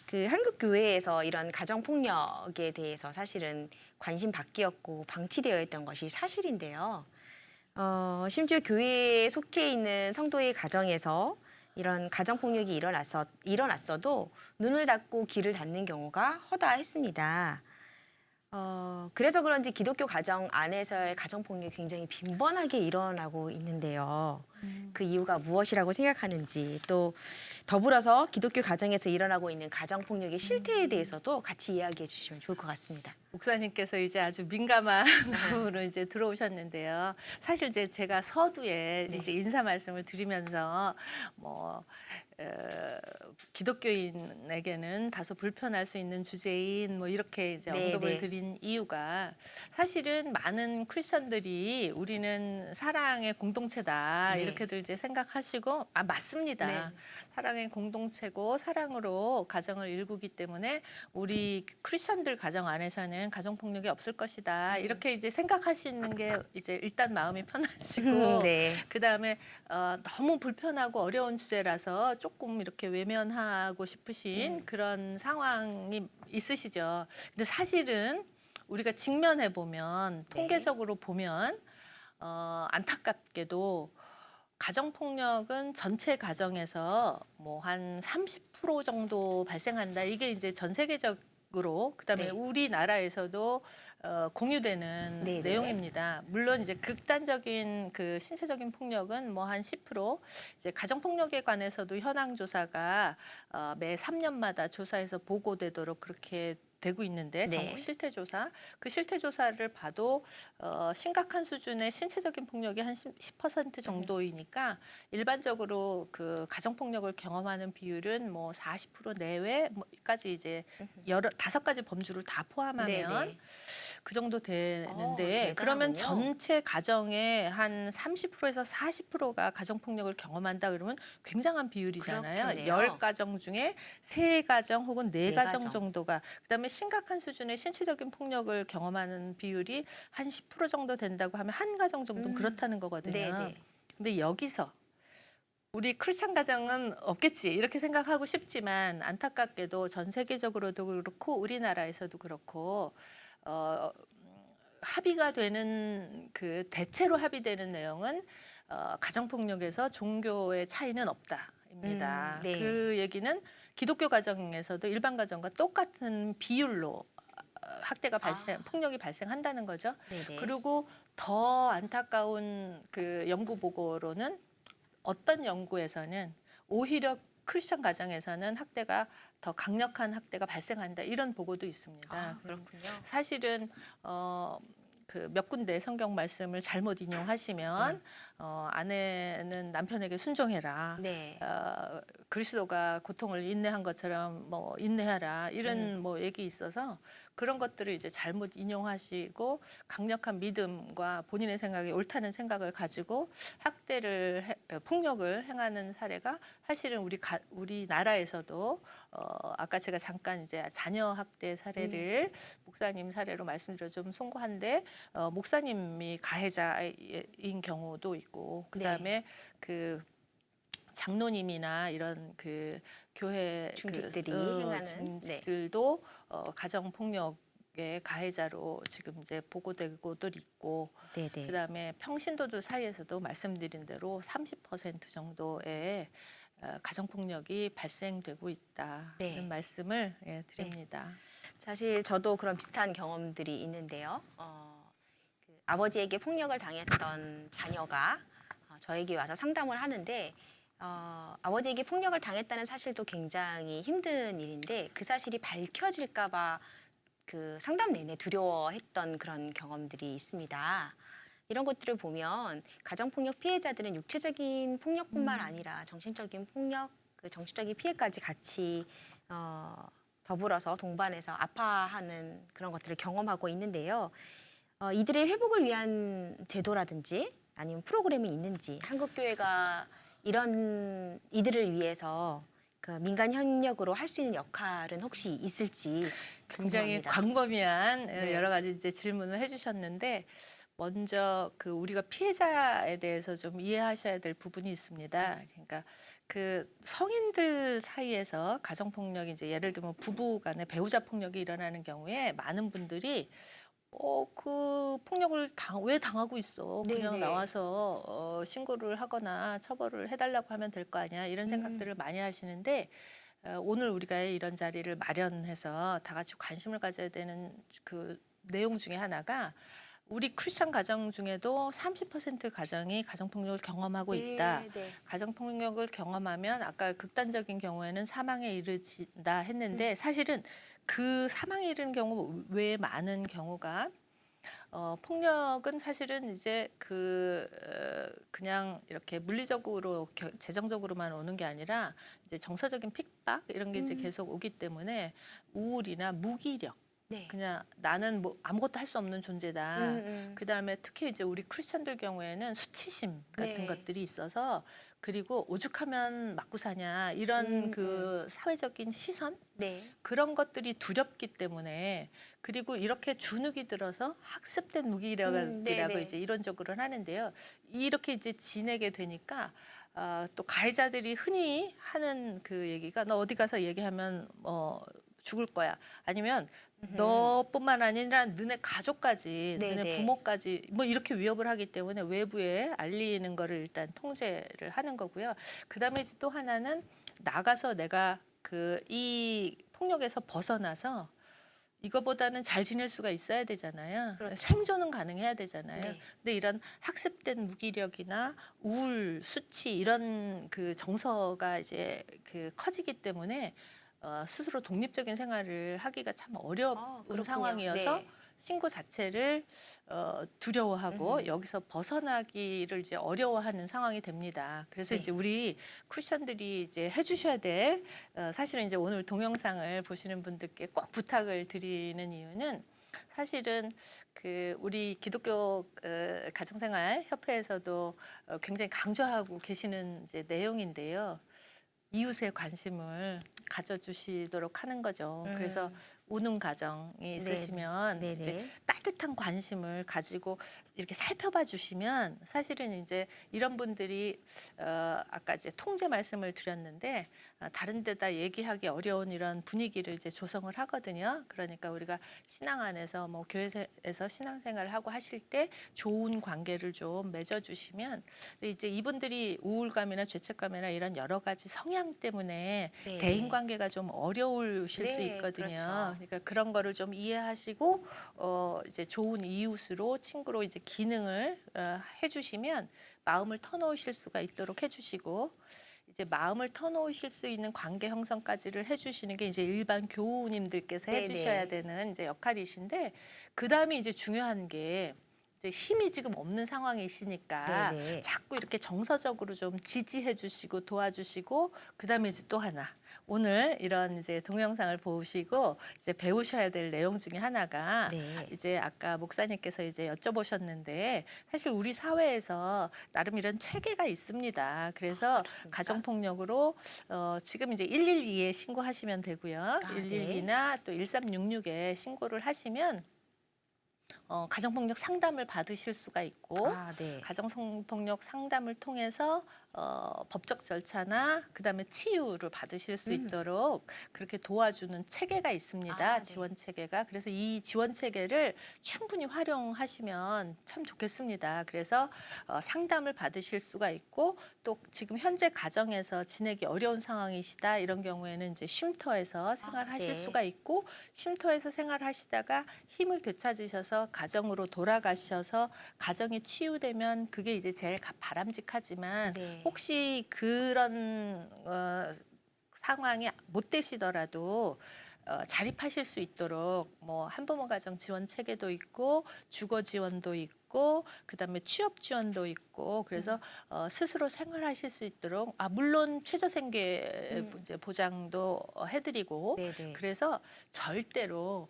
그 한국 교회에서 이런 가정 폭력에 대해서 사실은 관심 밖이었고 방치되어 있던 것이 사실인데요. 심지어 교회에 속해 있는 성도의 가정에서 이런 가정 폭력이 일어났어도 눈을 닫고 귀를 닫는 경우가 허다했습니다. 그래서 그런지 기독교 가정 안에서의 가정 폭력이 굉장히 빈번하게 일어나고 있는데요. 그 이유가 무엇이라고 생각하는지, 또 더불어서 기독교 가정에서 일어나고 있는 가정 폭력의 실태에 대해서도 같이 이야기해 주시면 좋을 것 같습니다. 목사님께서 이제 아주 민감한 부분으로 이제 들어오셨는데요. 사실 제가 서두에 네. 이제 인사 말씀을 드리면서 뭐 기독교인에게는 다소 불편할 수 있는 주제인 뭐 이렇게 이제 네, 언급을 네. 드린 이유가 사실은 많은 크리스천들이 우리는 사랑의 공동체다 네. 이렇게들 이제 생각하시고 맞습니다. 네. 사랑의 공동체고 사랑으로 가정을 일구기 때문에 우리 크리스천들 가정 안에서는 가정 폭력이 없을 것이다 이렇게 이제 생각하시는 게 이제 일단 마음이 편하시고 네. 그다음에 너무 불편하고 어려운 주제라서 조금 이렇게 외면하고 싶으신 그런 상황이 있으시죠. 근데 사실은 우리가 직면해 보면 네. 통계적으로 보면 안타깝게도 가정 폭력은 전체 가정에서 뭐 한 30% 정도 발생한다. 이게 이제 전 세계적으로 그다음에 네. 우리나라에서도 공유되는 네, 네. 내용입니다. 물론 이제 극단적인 그 신체적인 폭력은 뭐 한 10%, 이제 가정 폭력에 관해서도 현황 조사가 매 3년마다 조사해서 보고되도록 그렇게 되고 있는데 네. 전국 실태 조사 그 실태 조사를 봐도 심각한 수준의 신체적인 폭력이 한 10% 정도이니까 일반적으로 그 가정 폭력을 경험하는 비율은 뭐 40% 내외까지 이제 여러 5가지 범주를 다 네, 포함하면 네. 그 정도 되는데 그러면 대단하군요. 전체 가정의 한 30%에서 40%가 가정 폭력을 경험한다 그러면 굉장한 비율이잖아요. 그렇겠네요. 10가정 중에 3가정 혹은 네 4가정 가정. 정도가 그다음에 심각한 수준의 신체적인 폭력을 경험하는 비율이 한 10% 정도 된다고 하면 한 가정 정도는 그렇다는 거거든요. 네네. 근데 여기서 우리 크리스찬 가정은 없겠지 이렇게 생각하고 싶지만 안타깝게도 전 세계적으로도 그렇고 우리나라에서도 그렇고 어, 합의가 되는 그 대체로 합의되는 내용은 가정폭력에서 종교의 차이는 없다입니다. 네. 그 얘기는 기독교 가정에서도 일반 가정과 똑같은 비율로 학대가 아. 폭력이 발생한다는 거죠. 네네. 그리고 더 안타까운 그 연구 보고로는 어떤 연구에서는 오히려 크리스천 가정에서는 학대가 더 강력한 학대가 발생한다 이런 보고도 있습니다. 그렇군요. 사실은 그 몇 군데 성경 말씀을 잘못 인용하시면 아내는 남편에게 순종해라. 네. 그리스도가 고통을 인내한 것처럼 뭐 인내하라 이런 뭐 얘기 있어서 그런 것들을 이제 잘못 인용하시고 강력한 믿음과 본인의 생각이 옳다는 생각을 가지고 폭력을 행하는 사례가 사실은 우리나라에서도 아까 제가 잠깐 이제 자녀 학대 사례를 목사님 사례로 말씀드려 좀 송구한데 목사님이 가해자인 경우도 있고 그다음에 그 장로님이나 이런 그 교회 중직들이 행하는 네. 중직들도 가정 폭력의 가해자로 지금 이제 보고되고도 있고 네네. 그다음에 평신도들 사이에서도 말씀드린 대로 30% 정도의 가정 폭력이 발생되고 있다는 네. 말씀을 드립니다. 사실 저도 그런 비슷한 경험들이 있는데요. 그 아버지에게 폭력을 당했던 자녀가 저에게 와서 상담을 하는데 아버지에게 폭력을 당했다는 사실도 굉장히 힘든 일인데 그 사실이 밝혀질까 봐 그 상담 내내 두려워했던 그런 경험들이 있습니다. 이런 것들을 보면 가정폭력 피해자들은 육체적인 폭력뿐만 아니라 정신적인 폭력, 그 정신적인 피해까지 같이 더불어서 동반해서 아파하는 그런 것들을 경험하고 있는데요. 이들의 회복을 위한 제도라든지 아니면 프로그램이 있는지 한국 교회가 이런 이들을 위해서 그 민간 협력으로 할 수 있는 역할은 혹시 있을지 굉장히 궁금합니다. 광범위한 네. 여러 가지 이제 질문을 해주셨는데 먼저 그 우리가 피해자에 대해서 좀 이해하셔야 될 부분이 있습니다. 그러니까 그 성인들 사이에서 가정 폭력이 이제 예를 들면 부부 간에 배우자 폭력이 일어나는 경우에 많은 분들이 그 폭력을 왜 당하고 있어? 그냥 네네. 나와서 신고를 하거나 처벌을 해달라고 하면 될 거 아니야? 이런 생각들을 많이 하시는데 오늘 우리가 이런 자리를 마련해서 다 같이 관심을 가져야 되는 그 내용 중에 하나가 우리 크리스천 가정 중에도 30% 가정이 가정폭력을 경험하고 있다. 네, 네. 가정폭력을 경험하면 아까 극단적인 경우에는 사망에 이르진다 했는데 사실은 그 사망에 이르는 경우 외에 많은 경우가 폭력은 사실은 이제 그냥 이렇게 물리적으로 재정적으로만 오는 게 아니라 이제 정서적인 핍박 이런 게 이제 계속 오기 때문에 우울이나 무기력 네. 그냥 나는 뭐 아무것도 할 수 없는 존재다. 음. 그다음에 특히 이제 우리 크리스천들 경우에는 수치심 같은 네. 것들이 있어서 그리고 오죽하면 맞고 사냐 이런 그 사회적인 시선 네. 그런 것들이 두렵기 때문에 그리고 이렇게 주눅이 들어서 학습된 무기력이라고 네네. 이제 이론적으로는 하는데요. 이렇게 이제 지내게 되니까 또 가해자들이 흔히 하는 그 얘기가 너 어디 가서 얘기하면 죽을 거야. 아니면 너뿐만 아니라 너네 가족까지, 너네 네네. 부모까지 뭐 이렇게 위협을 하기 때문에 외부에 알리는 거를 일단 통제를 하는 거고요. 그다음에 이제 또 하나는 나가서 내가 이 폭력에서 벗어나서 이거보다는 잘 지낼 수가 있어야 되잖아요. 그렇죠. 생존은 가능해야 되잖아요. 네. 근데 이런 학습된 무기력이나 우울, 수치 이런 그 정서가 이제 커지기 때문에 스스로 독립적인 생활을 하기가 참 어려운 그렇군요. 상황이어서 네. 신고 자체를 두려워하고 음. 여기서 벗어나기를 이제 어려워하는 상황이 됩니다. 그래서 네. 이제 우리 크리스천들이 이제 해주셔야 될 사실은 이제 오늘 동영상을 보시는 분들께 꼭 부탁을 드리는 이유는 사실은 우리 기독교 가정생활 협회에서도 굉장히 강조하고 계시는 이제 내용인데요. 이웃의 관심을 가져주시도록 하는 거죠. 그래서 우는 가정이 있으시면 네네. 이제 따뜻한 관심을 가지고 이렇게 살펴봐 주시면 사실은 이제 이런 분들이 아까 이제 통제 말씀을 드렸는데 다른 데다 얘기하기 어려운 이런 분위기를 이제 조성을 하거든요. 그러니까 우리가 신앙 안에서 뭐 교회에서 신앙생활을 하고 하실 때 좋은 관계를 좀 맺어 주시면 이제 이분들이 우울감이나 죄책감이나 이런 여러 가지 성향 때문에 네. 대인 관계가 좀 어려우실 수 네, 있거든요. 그렇죠. 그러니까 그런 거를 좀 이해하시고 이제 좋은 이웃으로 친구로 이제 기능을 해주시면 마음을 터놓으실 수가 있도록 해주시고 이제 마음을 터놓으실 수 있는 관계 형성까지를 해주시는 게 이제 일반 교우님들께서 네네. 해주셔야 되는 이제 역할이신데 그 다음에 이제 중요한 게 이제 힘이 지금 없는 상황이시니까 네네. 자꾸 이렇게 정서적으로 좀 지지해 주시고 도와주시고 그다음에 이제 또 하나 오늘 이런 이제 동영상을 보시고 이제 배우셔야 될 내용 중에 하나가 네. 이제 아까 목사님께서 이제 여쭤보셨는데 사실 우리 사회에서 나름 이런 체계가 있습니다. 그래서 그렇습니까? 가정폭력으로 지금 이제 112에 신고하시면 되고요. 네. 112나 또 1366에 신고를 하시면 가정폭력 상담을 받으실 수가 있고 네. 가정폭력 상담을 통해서 법적 절차나 그다음에 치유를 받으실 수 있도록 그렇게 도와주는 체계가 있습니다. 네. 지원 체계가. 그래서 이 지원 체계를 충분히 활용하시면 참 좋겠습니다. 그래서 상담을 받으실 수가 있고 또 지금 현재 가정에서 지내기 어려운 상황이시다 이런 경우에는 이제 쉼터에서 생활하실 네. 수가 있고 쉼터에서 생활하시다가 힘을 되찾으셔서 가정으로 돌아가셔서 가정이 치유되면 그게 이제 제일 바람직하지만 네. 혹시 그런 상황이 못 되시더라도 자립하실 수 있도록 뭐 한부모 가정 지원 체계도 있고 주거 지원도 있고 그다음에 취업 지원도 있고 그래서 스스로 생활하실 수 있도록 물론 최저생계 이제 보장도 해드리고 네네. 그래서 절대로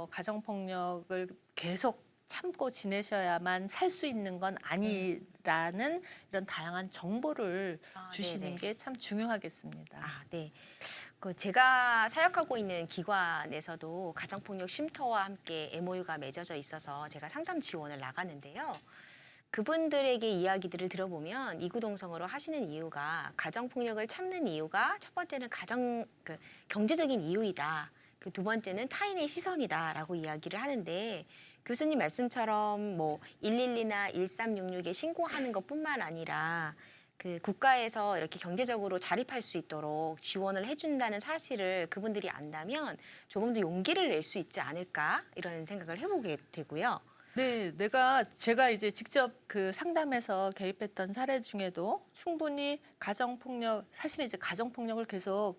가정폭력을 계속 참고 지내셔야만 살 수 있는 건 아니라는 이런 다양한 정보를 주시는 네네. 게 참 중요하겠습니다. 네. 그 제가 사역하고 있는 기관에서도 가정폭력 쉼터와 함께 MOU가 맺어져 있어서 제가 상담 지원을 나가는데요. 그분들에게 이야기들을 들어보면 이구동성으로 하시는 이유가 가정폭력을 참는 이유가 첫 번째는 경제적인 이유이다. 그 두 번째는 타인의 시선이다라고 이야기를 하는데 교수님 말씀처럼 뭐 112나 1366에 신고하는 것뿐만 아니라 그 국가에서 이렇게 경제적으로 자립할 수 있도록 지원을 해준다는 사실을 그분들이 안다면 조금 더 용기를 낼 수 있지 않을까 이런 생각을 해보게 되고요. 네, 제가 이제 직접 그 상담에서 개입했던 사례 중에도 충분히 가정폭력, 사실은 이제 가정폭력을 계속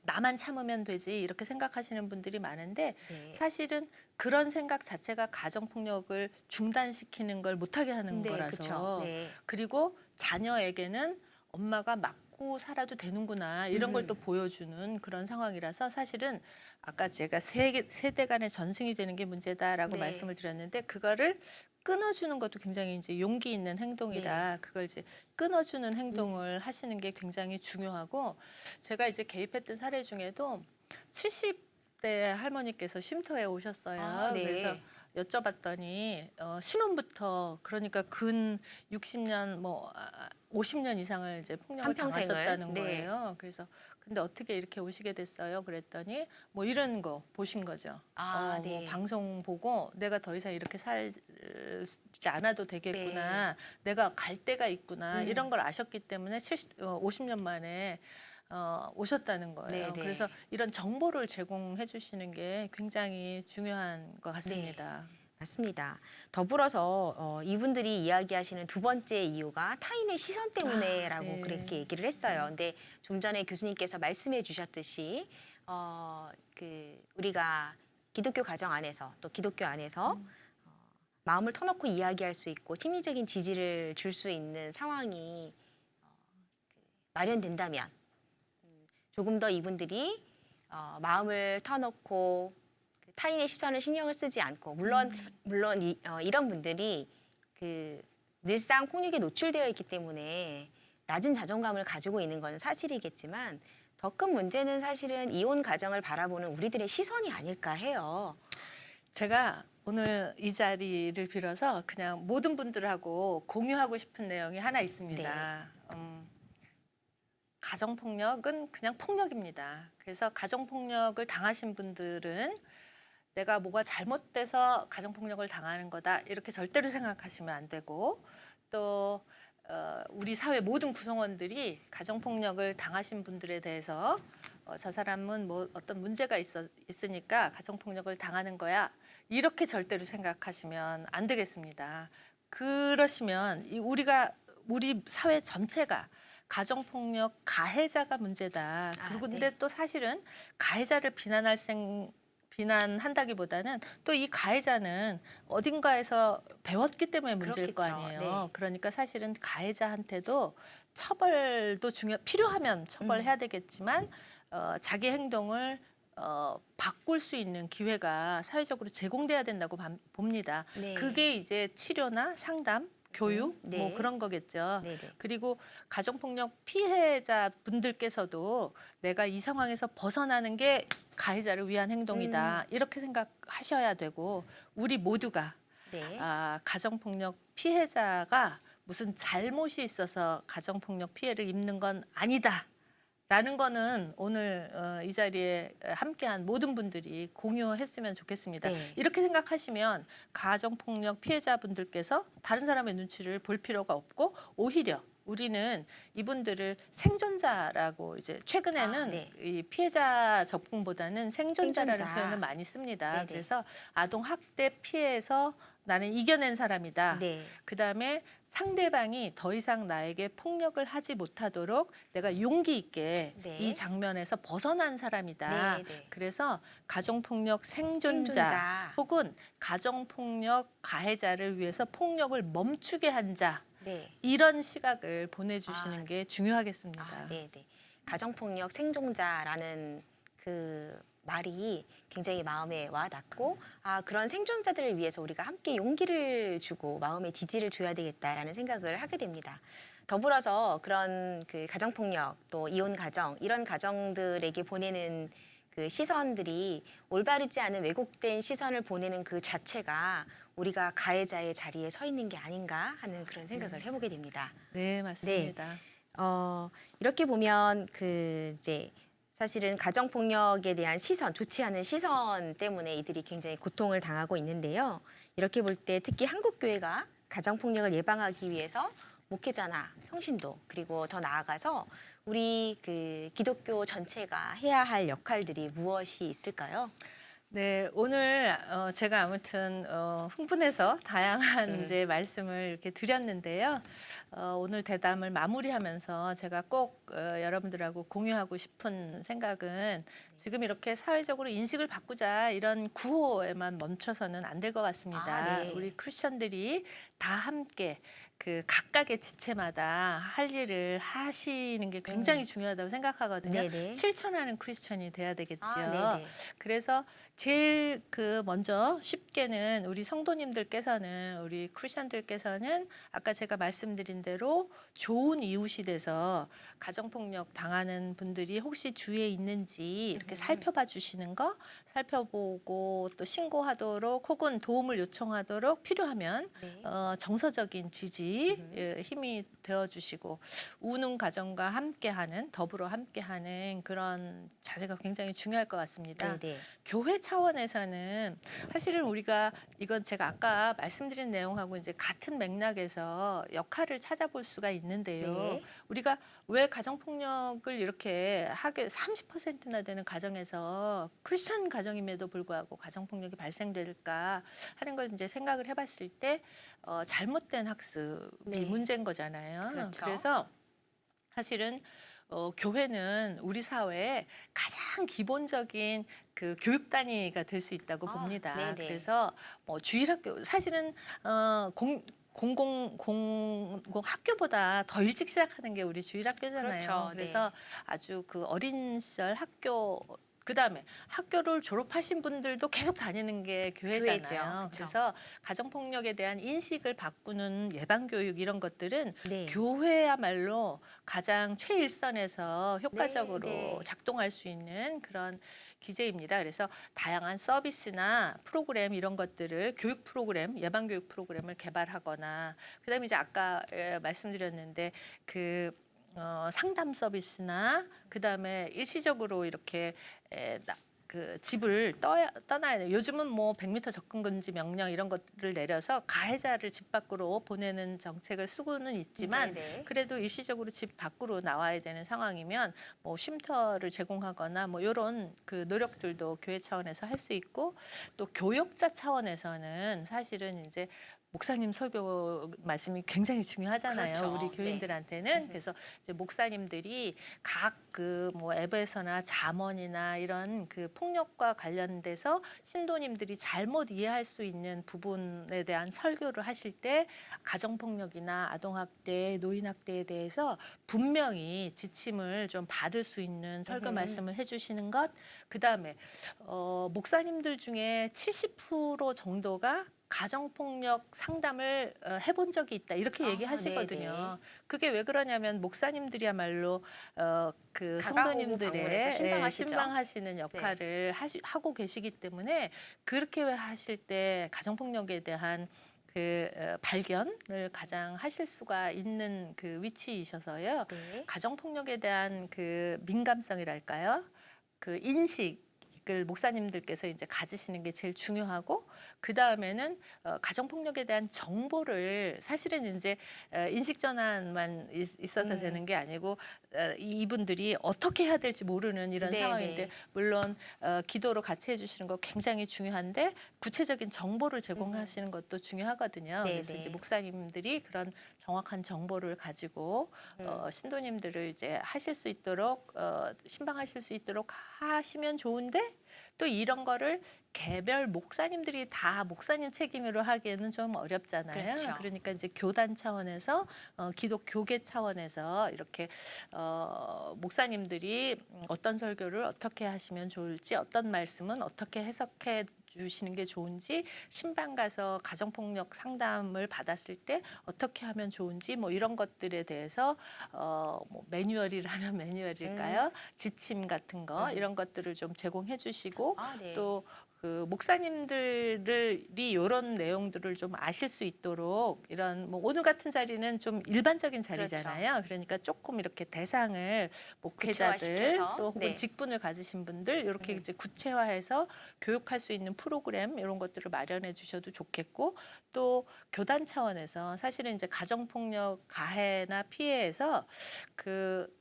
나만 참으면 되지 이렇게 생각하시는 분들이 많은데 네. 사실은 그런 생각 자체가 가정폭력을 중단시키는 걸 못하게 하는 네, 거라서 그렇죠. 네. 그리고 자녀에게는 엄마가 맞고 살아도 되는구나 이런 걸 또 보여주는 그런 상황이라서 사실은 아까 제가 세대 간의 전승이 되는 게 문제다라고 네. 말씀을 드렸는데 그거를 끊어주는 것도 굉장히 이제 용기 있는 행동이라 그걸 이제 끊어주는 행동을 하시는 게 굉장히 중요하고 제가 이제 개입했던 사례 중에도 70대 할머니께서 쉼터에 오셨어요. 네. 그래서 여쭤봤더니 신혼부터 그러니까 근 60년 50년 이상을 이제 폭력을 한평생을. 당하셨다는 네. 거예요. 그래서 근데 어떻게 이렇게 오시게 됐어요? 그랬더니 뭐 이런 거 보신 거죠. 뭐 네. 방송 보고 내가 더 이상 이렇게 살지 않아도 되겠구나. 내가 갈 데가 있구나. 이런 걸 아셨기 때문에 50년 만에 오셨다는 거예요. 네, 네. 그래서 이런 정보를 제공해 주시는 게 굉장히 중요한 것 같습니다. 맞습니다. 더불어서 이분들이 이야기하시는 두 번째 이유가 타인의 시선 때문에라고 네. 그렇게 얘기를 했어요. 근데 좀 전에 교수님께서 말씀해 주셨듯이 우리가 기독교 가정 안에서 또 기독교 안에서 마음을 터놓고 이야기할 수 있고 심리적인 지지를 줄 수 있는 상황이 마련된다면 조금 더 이분들이 마음을 터놓고 타인의 시선을 신경을 쓰지 않고 물론 이런 분들이 그 늘상 폭력에 노출되어 있기 때문에 낮은 자존감을 가지고 있는 건 사실이겠지만 더 큰 문제는 사실은 이혼 가정을 바라보는 우리들의 시선이 아닐까 해요. 제가 오늘 이 자리를 빌어서 그냥 모든 분들하고 공유하고 싶은 내용이 하나 있습니다. 가정폭력은 그냥 폭력입니다. 그래서 가정폭력을 당하신 분들은 내가 뭐가 잘못돼서 가정폭력을 당하는 거다 이렇게 절대로 생각하시면 안 되고 또 우리 사회 모든 구성원들이 가정폭력을 당하신 분들에 대해서 저 사람은 뭐 어떤 문제가 있으니까 가정폭력을 당하는 거야 이렇게 절대로 생각하시면 안 되겠습니다. 그러시면 우리 사회 전체가 가정폭력 가해자가 문제다. 그리고 네. 근데 또 사실은 가해자를 비난한다기보다는 또 이 가해자는 어딘가에서 배웠기 때문에 문제일 거 그렇겠죠. 아니에요. 네. 그러니까 사실은 가해자한테도 처벌도 필요하면 처벌해야 되겠지만 자기 행동을 바꿀 수 있는 기회가 사회적으로 제공돼야 된다고 봅니다. 네. 그게 이제 치료나 상담, 교육 네. 뭐 그런 거겠죠. 네네. 그리고 가정폭력 피해자 분들께서도 내가 이 상황에서 벗어나는 게 가해자를 위한 행동이다. 이렇게 생각하셔야 되고 우리 모두가 네. 가정폭력 피해자가 무슨 잘못이 있어서 가정폭력 피해를 입는 건 아니다. 라는 거는 오늘 이 자리에 함께한 모든 분들이 공유했으면 좋겠습니다. 네. 이렇게 생각하시면 가정폭력 피해자분들께서 다른 사람의 눈치를 볼 필요가 없고 오히려 우리는 이분들을 생존자라고 이제 최근에는 네. 이 피해자 적군보다는 생존자라는 생존자. 표현을 많이 씁니다. 네네. 그래서 아동 학대 피해에서 나는 이겨낸 사람이다. 네. 그다음에 상대방이 더 이상 나에게 폭력을 하지 못하도록 내가 용기 있게 네. 이 장면에서 벗어난 사람이다. 네, 네. 그래서 가정폭력 생존자, 생존자. 혹은 가정폭력 가해자를 위해서 폭력을 멈추게 한 자. 네. 이런 시각을 보내주시는 아, 게 중요하겠습니다. 네. 가정폭력 생존자라는 그 말이 굉장히 마음에 와 닿고 그런 생존자들을 위해서 우리가 함께 용기를 주고 마음의 지지를 줘야 되겠다라는 생각을 하게 됩니다. 더불어서 그런 그 가정폭력 또 이혼 가정 이런 가정들에게 보내는 그 시선들이 올바르지 않은 왜곡된 시선을 보내는 그 자체가 우리가 가해자의 자리에 서 있는 게 아닌가 하는 그런 생각을 해보게 됩니다. 네, 맞습니다. 이렇게 보면 그 이제 사실은 가정 폭력에 대한 시선, 좋지 않은 시선 때문에 이들이 굉장히 고통을 당하고 있는데요. 이렇게 볼 때 특히 한국 교회가 가정 폭력을 예방하기 위해서 목회자나 평신도 그리고 더 나아가서 우리 그 기독교 전체가 해야 할 역할들이 무엇이 있을까요? 네, 오늘 제가 아무튼 흥분해서 다양한 이제 말씀을 이렇게 드렸는데요. 오늘 대담을 마무리하면서 제가 꼭 여러분들하고 공유하고 싶은 생각은 지금 이렇게 사회적으로 인식을 바꾸자 이런 구호에만 멈춰서는 안 될 것 같습니다. 네. 우리 크리스천들이 다 함께 그 각각의 지체마다 할 일을 하시는 게 굉장히 중요하다고 생각하거든요. 네네. 실천하는 크리스천이 돼야 되겠지요. 네네. 그래서 제일 그 먼저 쉽게는 우리 성도님들께서는 우리 크리스천들께서는 아까 제가 말씀드린 대로 좋은 이웃이 돼서 가정폭력 당하는 분들이 혹시 주위에 있는지 이렇게 살펴봐 주시는 거 살펴보고 또 신고하도록 혹은 도움을 요청하도록 필요하면 네. 정서적인 지지 힘이 되어 주시고 우는 가정과 함께하는 더불어 함께하는 그런 자세가 굉장히 중요할 것 같습니다. 네네. 교회 차원에서는 사실은 우리가 이건 제가 아까 말씀드린 내용하고 이제 같은 맥락에서 역할을 찾아볼 수가 있는데요. 네. 우리가 왜 가정폭력을 이렇게 하게 30%나 되는 가정에서 크리스천 가정임에도 불구하고 가정폭력이 발생될까 하는 걸 이제 생각을 해봤을 때 잘못된 학습이 네. 문제인 거잖아요. 그렇죠. 그래서 사실은 교회는 우리 사회에 가장 기본적인 그 교육 단위가 될 수 있다고 봅니다. 네네. 그래서 뭐 주일학교 사실은 공공 학교보다 더 일찍 시작하는 게 우리 주일학교잖아요. 그렇죠. 네. 그래서 아주 그 어린 시절 학교 그다음에 학교를 졸업하신 분들도 계속 다니는 게 교회잖아요. 교회죠. 그쵸. 그래서 가정폭력에 대한 인식을 바꾸는 예방교육 이런 것들은 네. 교회야말로 가장 최일선에서 효과적으로 네. 작동할 수 있는 그런 기제입니다. 그래서 다양한 서비스나 프로그램 이런 것들을 교육 프로그램, 예방 교육 프로그램을 개발하거나 그다음에 이제 아까 말씀드렸는데 그 상담 서비스나 그다음에 일시적으로 이렇게 그 집을 떠나야 돼요. 요즘은 뭐 100m 접근 금지 명령 이런 것들을 내려서 가해자를 집 밖으로 보내는 정책을 쓰고는 있지만 네네. 그래도 일시적으로 집 밖으로 나와야 되는 상황이면 뭐 쉼터를 제공하거나 뭐 이런 그 노력들도 교회 차원에서 할 수 있고 또 교역자 차원에서는 사실은 이제 목사님 설교 말씀이 굉장히 중요하잖아요. 그렇죠. 우리 네. 교인들한테는. 그래서 이제 목사님들이 각 그 뭐 앱에서나 잠언이나 이런 그 폭력과 관련돼서 신도님들이 잘못 이해할 수 있는 부분에 대한 설교를 하실 때 가정폭력이나 아동학대, 노인학대에 대해서 분명히 지침을 좀 받을 수 있는 설교 말씀을 해주시는 것. 그다음에 목사님들 중에 70% 정도가 가정폭력 상담을 해본 적이 있다 이렇게 얘기하시거든요. 네네. 그게 왜 그러냐면 목사님들이야말로 그 다가오고 방문해서 성도님들의 신방하시죠. 신방하시는 역할을 하고 계시기 때문에 그렇게 하실 때 가정폭력에 대한 그 발견을 가장 하실 수가 있는 그 위치이셔서요. 네. 가정폭력에 대한 그 민감성이랄까요? 그 인식을 목사님들께서 이제 가지시는 게 제일 중요하고 그 다음에는 가정폭력에 대한 정보를 사실은 이제 인식 전환만 있어서 되는 게 아니고 이분들이 어떻게 해야 될지 모르는 이런 네, 상황인데 네. 물론 기도로 같이 해주시는 거 굉장히 중요한데 구체적인 정보를 제공하시는 것도 중요하거든요. 네, 그래서 네. 이제 목사님들이 그런 정확한 정보를 가지고 신도님들을 이제 하실 수 있도록 신방하실 수 있도록 하시면 좋은데 또 이런 거를 개별 목사님들이 다 목사님 책임으로 하기에는 좀 어렵잖아요. 그렇죠. 그러니까 이제 교단 차원에서 기독 교계 차원에서 이렇게 목사님들이 어떤 설교를 어떻게 하시면 좋을지, 어떤 말씀은 어떻게 해석해 주시는 게 좋은지, 신방 가서 가정폭력 상담을 받았을 때 어떻게 하면 좋은지 뭐 이런 것들에 대해서 뭐 매뉴얼이라면 매뉴얼일까요? 지침 같은 거 이런 것들을 좀 제공해 주시고 아, 네. 또 그 목사님들이 이런 내용들을 좀 아실 수 있도록 이런 뭐 오늘 같은 자리는 좀 일반적인 자리잖아요. 그러니까 조금 이렇게 대상을 목회자들 구체화시켜서, 또 혹은 네. 직분을 가지신 분들 이렇게 이제 구체화해서 교육할 수 있는 프로그램 이런 것들을 마련해 주셔도 좋겠고 또 교단 차원에서 사실은 이제 가정폭력 가해나 피해에서 그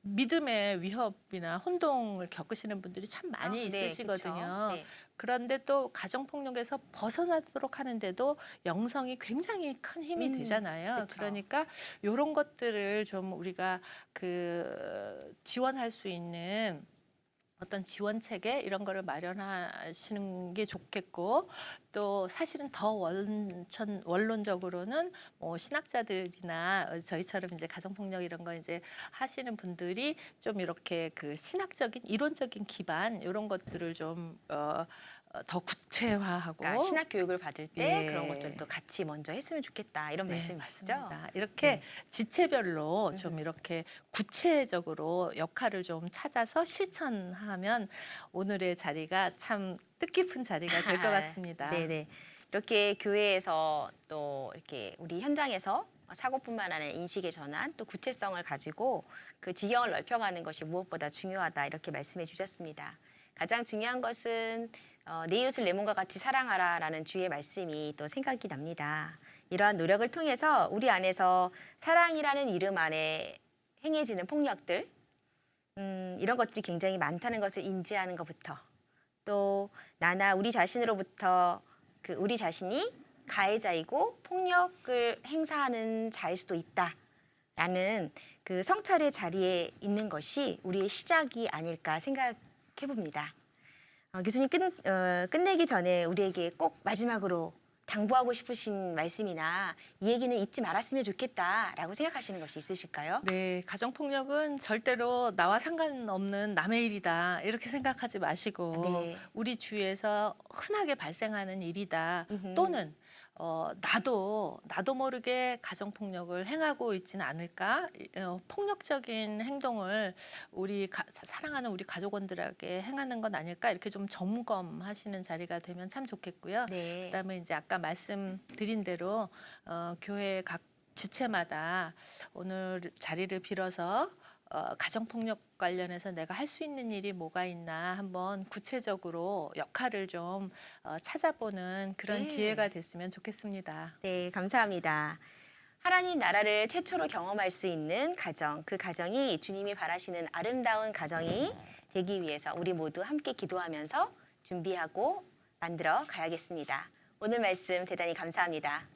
믿음의 위협이나 혼동을 겪으시는 분들이 참 많이 아, 네, 있으시거든요. 그쵸. 네. 그런데 또 가정폭력에서 벗어나도록 하는데도 영성이 굉장히 큰 힘이 되잖아요. 그쵸. 그러니까 이런 것들을 좀 우리가 그 지원할 수 있는 어떤 지원 체계 이런 거를 마련하시는 게 좋겠고 또 사실은 더 원론적으로는 뭐 신학자들이나 저희처럼 이제 가정폭력 이런 거 이제 하시는 분들이 좀 이렇게 그 신학적인 이론적인 기반 이런 것들을 좀 더 구체화하고 그러니까 신학 교육을 받을 때 그런 예. 것들도 같이 먼저 했으면 좋겠다 이런 네, 말씀이시죠? 맞습니다. 이렇게 지체별로 좀 음. 이렇게 구체적으로 역할을 좀 찾아서 실천하면 오늘의 자리가 참 뜻깊은 자리가 될 것 같습니다. 네네. 이렇게 교회에서 또 이렇게 우리 현장에서 사고뿐만 아니라 인식의 전환 또 구체성을 가지고 그 지경을 넓혀가는 것이 무엇보다 중요하다 이렇게 말씀해 주셨습니다. 가장 중요한 것은 내 이웃을 내 몸과 같이 사랑하라라는 주의 말씀이 또 생각이 납니다. 이러한 노력을 통해서 우리 안에서 사랑이라는 이름 안에 행해지는 폭력들 이런 것들이 굉장히 많다는 것을 인지하는 것부터 또 나나 우리 자신으로부터 그 우리 자신이 가해자이고 폭력을 행사하는 자일 수도 있다라는 그 성찰의 자리에 있는 것이 우리의 시작이 아닐까 생각해 봅니다. 교수님 끝내기 전에 우리에게 꼭 마지막으로 당부하고 싶으신 말씀이나 이 얘기는 잊지 말았으면 좋겠다라고 생각하시는 것이 있으실까요? 네, 가정폭력은 절대로 나와 상관없는 남의 일이다. 이렇게 생각하지 마시고 네. 우리 주위에서 흔하게 발생하는 일이다. 음흠. 또는 나도 모르게 가정폭력을 행하고 있지는 않을까? 폭력적인 행동을 사랑하는 우리 가족원들에게 행하는 건 아닐까? 이렇게 좀 점검하시는 자리가 되면 참 좋겠고요. 네. 그다음에 이제 아까 말씀드린 대로 교회 각 지체마다 오늘 자리를 빌어서 가정폭력 관련해서 내가 할 수 있는 일이 뭐가 있나 한번 구체적으로 역할을 좀 찾아보는 그런 네. 기회가 됐으면 좋겠습니다. 네, 감사합니다. 하나님 나라를 최초로 경험할 수 있는 가정, 그 가정이 주님이 바라시는 아름다운 가정이 되기 위해서 우리 모두 함께 기도하면서 준비하고 만들어 가야겠습니다. 오늘 말씀 대단히 감사합니다.